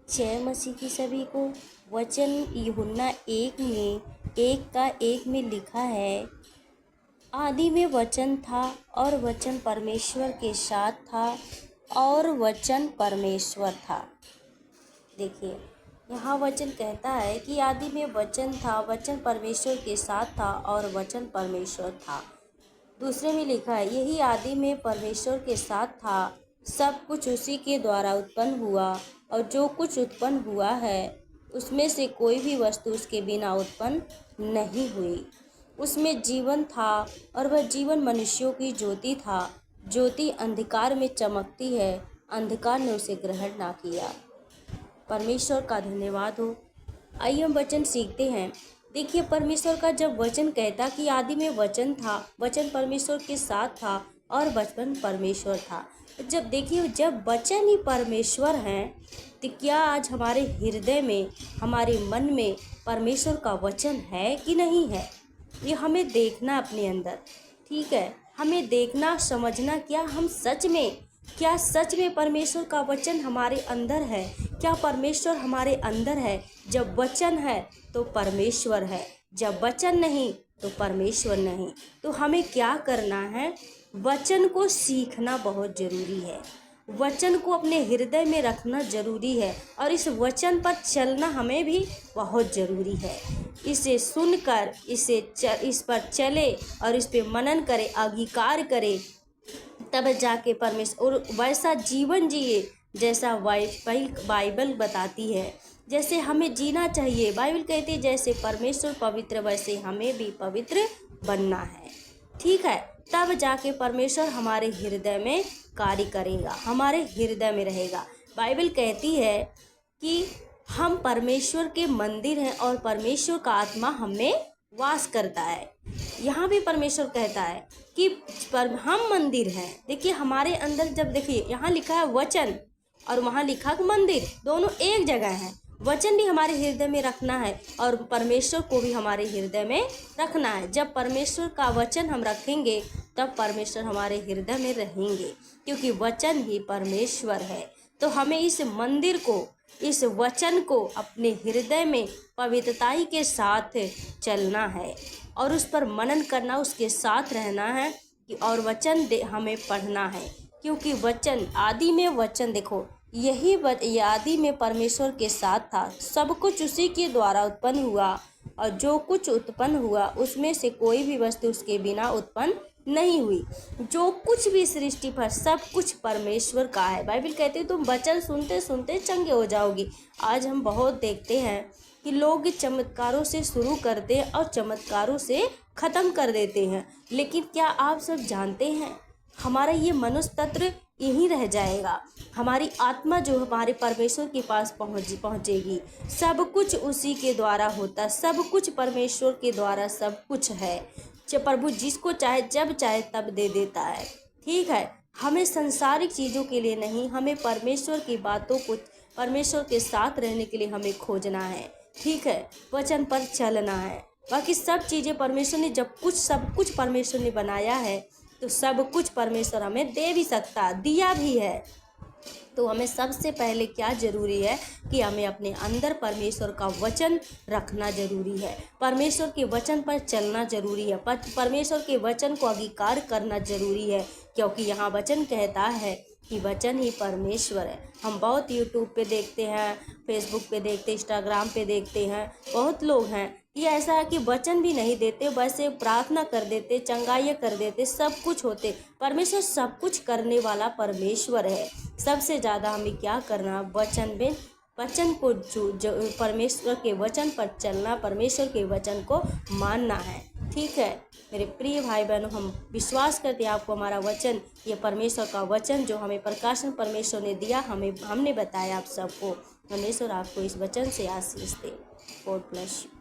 जय मसीह की सभी को। वचन यूहन्ना 1 में लिखा है, आदि में वचन था और वचन परमेश्वर के साथ था और वचन परमेश्वर था। देखिए, यहाँ वचन कहता है कि आदि में वचन था, वचन परमेश्वर के साथ था और वचन परमेश्वर था। दूसरे में लिखा है, यही आदि में परमेश्वर के साथ था, सब कुछ उसी के द्वारा उत्पन्न हुआ और जो कुछ उत्पन्न हुआ है उसमें से कोई भी वस्तु उसके बिना उत्पन्न नहीं हुई। उसमें जीवन था और वह जीवन मनुष्यों की ज्योति था। ज्योति अंधकार में चमकती है, अंधकार ने उसे ग्रहण ना किया। परमेश्वर का धन्यवाद हो। आइए हम वचन सीखते हैं। देखिए, परमेश्वर का जब वचन कहता कि आदि में वचन था, वचन परमेश्वर के साथ था और वचन परमेश्वर था। जब देखिए, जब वचन ही परमेश्वर हैं तो क्या आज हमारे हृदय में, हमारे मन में परमेश्वर का वचन है कि नहीं है? ये हमें देखना अपने अंदर, ठीक है। हमें देखना, समझना, क्या सच में परमेश्वर का वचन हमारे अंदर है? क्या परमेश्वर हमारे अंदर है? जब वचन है तो परमेश्वर है, जब वचन नहीं तो परमेश्वर नहीं। तो हमें क्या करना है? वचन को सीखना बहुत ज़रूरी है, वचन को अपने हृदय में रखना ज़रूरी है और इस वचन पर चलना हमें भी बहुत ज़रूरी है। इसे सुनकर इस पर चले और इस पे मनन करे, अंगीकार करे, तब जाके परमेश्वर और वैसा जीवन जिए जैसा बाइबल बताती है, जैसे हमें जीना चाहिए। बाइबल कहती है जैसे परमेश्वर पवित्र वैसे हमें भी पवित्र बनना है, ठीक है। तब जाके परमेश्वर हमारे हृदय में कार्य करेगा, हमारे हृदय में रहेगा। बाइबल कहती है कि हम परमेश्वर के मंदिर हैं और परमेश्वर का आत्मा हमें वास करता है। यहाँ भी परमेश्वर कहता है कि हम मंदिर हैं। देखिए, हमारे अंदर जब देखिए यहाँ लिखा है वचन और वहाँ लिखा है मंदिर, दोनों एक जगह हैं। वचन भी हमारे हृदय में रखना है और परमेश्वर को भी हमारे हृदय में रखना है। जब परमेश्वर का वचन हम रखेंगे तब परमेश्वर हमारे हृदय में रहेंगे, क्योंकि वचन ही परमेश्वर है। तो हमें इस मंदिर को, इस वचन को अपने हृदय में पवित्रताई के साथ चलना है और उस पर मनन करना, उसके साथ रहना है और वचन हमें पढ़ना है, क्योंकि वचन, आदि में वचन, देखो यही आदि में परमेश्वर के साथ था, सब कुछ उसी के द्वारा उत्पन्न हुआ और जो कुछ उत्पन्न हुआ उसमें से कोई भी वस्तु उसके बिना उत्पन्न नहीं हुई। जो कुछ भी सृष्टि पर सब कुछ परमेश्वर का है। बाइबल कहती है तुम वचन सुनते सुनते चंगे हो जाओगे। आज हम बहुत देखते हैं कि लोग चमत्कारों से शुरू करते हैं और चमत्कारों से ख़त्म कर देते हैं, लेकिन क्या आप सब जानते हैं हमारा ये मनुष्य तंत्र यहीं रह जाएगा। हमारी आत्मा जो हमारे परमेश्वर के पास पहुँचेगी। सब कुछ उसी के द्वारा होता, सब कुछ परमेश्वर के द्वारा सब कुछ है। प्रभु जिसको चाहे जब चाहे तब दे देता है, ठीक है। हमें संसारिक चीज़ों के लिए नहीं, हमें परमेश्वर की बातों को, परमेश्वर के साथ रहने के लिए हमें खोजना है, ठीक है। वचन पर चलना है। बाकी सब चीज़ें परमेश्वर ने, सब कुछ परमेश्वर ने बनाया है तो सब कुछ परमेश्वर हमें दे भी सकता, दिया भी है। तो हमें सबसे पहले क्या ज़रूरी है कि हमें अपने अंदर परमेश्वर का वचन रखना ज़रूरी है, परमेश्वर के वचन पर चलना ज़रूरी है, परमेश्वर के वचन को अंगीकार करना ज़रूरी है, क्योंकि यहाँ वचन कहता है कि वचन ही परमेश्वर है। हम बहुत यूट्यूब पे देखते हैं, फेसबुक पे देखते, इंस्टाग्राम पे देखते हैं, बहुत लोग हैं कि ऐसा है कि वचन भी नहीं देते, वैसे प्रार्थना कर देते, चंगाइयाँ कर देते, सब कुछ होते। परमेश्वर सब कुछ करने वाला परमेश्वर है। सबसे ज़्यादा हमें क्या करना, वचन को जो परमेश्वर के वचन पर चलना, परमेश्वर के वचन को मानना है, ठीक है। मेरे प्रिय भाई बहनों, हम विश्वास करते हैं आपको हमारा वचन, ये परमेश्वर का वचन जो हमें प्रकाशन परमेश्वर ने दिया, हमने बताया आप सबको। परमेश्वर आपको इस वचन से आशीष दे। God bless you.